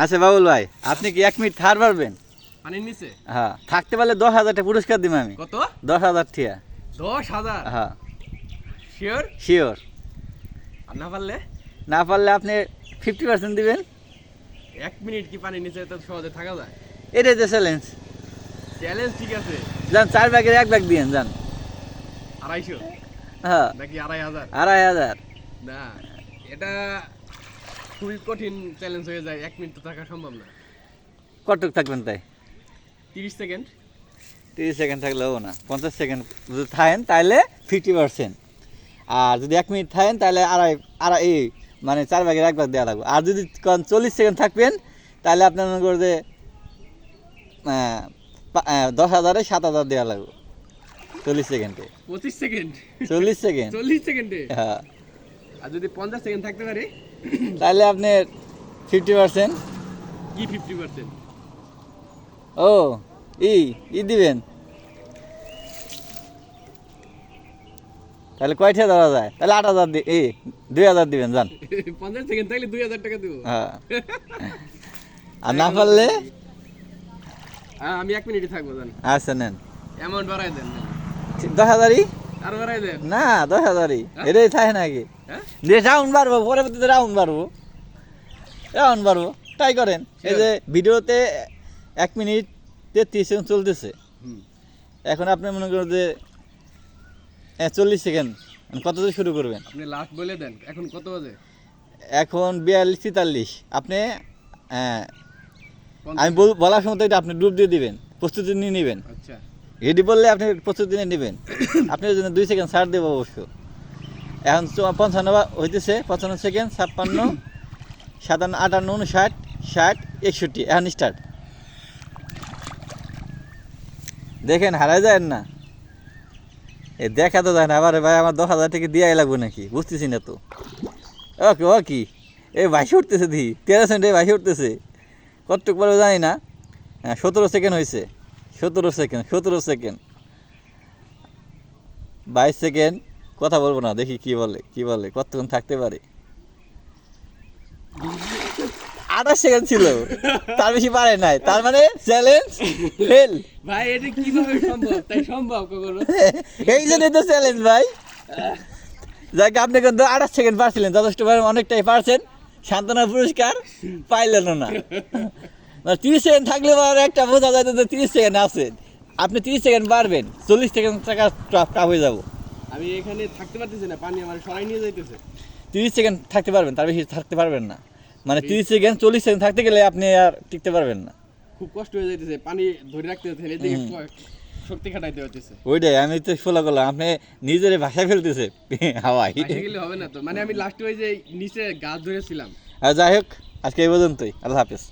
আচ্ছা বাবুল ভাই, আপনি কি 1 মিনিট থার পারবেন? পানির নিচে? হ্যাঁ, থাকতে পারলে 10,000 টাকা পুরস্কার দিব আমি। কত? 10,000 টাকা। 10,000? হ্যাঁ শিওর? শিওর। আর না পারলে? না পারলে আপনি 50% দিবেন। 1 মিনিট কি পানির নিচে এত সহজে থাকা যায়? এটাই তো চ্যালেঞ্জ। চ্যালেঞ্জ ঠিক আছে। যান 4 ভাগের 1 ভাগ দিয়েন যান। 250 হ্যাঁ নাকি 2,500? 2,500। না, এটা খুবই কঠিন চ্যালেঞ্জ হয়ে যায়। 1 মিনিট তো থাকা সম্ভব না। কতটুক থাকবেন তাই? 30 সেকেন্ড। 30 সেকেন্ড থাকলেও না, 50 সেকেন্ড যদি থাকেন তাহলে 50%। আর যদি 1 মিনিট থাকেন তাহলে এই মানে 4 ভাগের 1 ভাগ দেওয়া লাগবে। আর যদি 40 সেকেন্ড থাকবেন তাহলে আপনার মনে করে যে 10,000-এ 7,000 দেওয়া লাগবে 40 সেকেন্ডে। 25 সেকেন্ড? 40 সেকেন্ড। 40 সেকেন্ডে? হ্যাঁ, আর যদি 50 সেকেন্ড থাকতে পারি? তাহলে আপনার 50%। কি 50%? ও দিবেন। তাহলে কয়টা দেওয়া যায়? তাহলে 8,000 2,000 দিবেন যান। 50 সেকেন্ড থাকলে 2,000 টাকা দেবো? হ্যাঁ। আর না পারলে? আমি 1 মিনিটই থাকবো জান। আচ্ছা নেন। অ্যামাউন্ট বাড়াই দেন। 10,000-ই? আর বাড়াই দেন? না 10,000-ই। এটাই থাকে নাকি? হ্যাঁ? রাউন্ড বাড়বো, পরবর্তীতে রাউন্ড বাড়বো। ট্রাই করেন। এই যে ভিডিওতে 1 মিনিট 33 সেকেন্ড চলতেছে। এখন আপনি মনে করেন যে 40 সেকেন্ড কত দিয়ে শুরু করবেন? আপনি লাস্ট বলে দেন। এখন কত বাজে? এখন 42-43। আপনি আমি বলার সময় তো আপনি ডুব দিয়ে দিবেন, প্রস্তুতি নিয়ে নেবেন। আচ্ছা, রেডি বললে আপনি প্রস্তুতি নিয়ে নেবেন। আপনার জন্য 2 সেকেন্ড ছাড় দেবো অবশ্য। এখন 55 হইতেছে, 55 সেকেন্ড, 56, 57, 58, 59, 60, 61। এখন স্টার্ট। দেখেন হারাই যায় না, দেখা তো যায় না। আবার ভাই আমার 10,000 টাকা দিয়াই লাগবে নাকি, বুঝতেছি না তো। কি এই ভাইসে উঠতেছে, 13 সেকেন্ড ভাইসে উঠতেছে। কতটুক পরে জানি না। 17 সেকেন্ড হয়েছে। 17 সেকেন্ড, 22 সেকেন্ড। কথা বলবো না, দেখি কি বলে কতক্ষণ থাকতে পারে। 28 সেকেন্ড ছিল, তার বেশি পারে নাই। তার মানে চ্যালেঞ্জ ফেল। ভাই এটা কিভাবে সম্ভব? তাই সম্ভব কখনো? এই জন্যই তো চ্যালেঞ্জ ভাই। যাকে আপনি কিন্তু 28 সেকেন্ড পারছিলেন, যথেষ্ট অনেকটাই পারছেন। সান্ত্বনা পুরস্কার পাইলেন না। 30 সেকেন্ড থাকলে একটা বোঝা যায় যে 30 সেকেন্ড আছে। আপনি 30 সেকেন্ড পারবেন, 40 সেকেন্ড টাকা টাফ হয়ে যাব। আমি এখানে থাকতে পারতেছি না, পানি আমার সরাই নিয়ে যাইতেছে। 30 সেকেন্ড থাকতে পারবেন, তার বেশি থাকতে পারবেন না। মানে 30 সেকেন্ড 40 সেকেন্ড থাকতে গেলে আপনি আর টিকতে পারবেন না। খুব কষ্ট হয়ে যাইতেছে, পানি ধরে রাখতে হচ্ছে, এদিকে শক্তি খাটাইতে হচ্ছে। ওইটাই আমি তো ফলো করলাম, আপনি নিজের ভাষায় ফেলতেছে হাওয়াই। ভাসে গেলে হবে না তো, মানে আমি লাস্টে ওই যে নিচে গাছ ধরেছিলাম। আর যাই হোক, আজকে এই পর্যন্তই। আল্লাহ হাফেজ।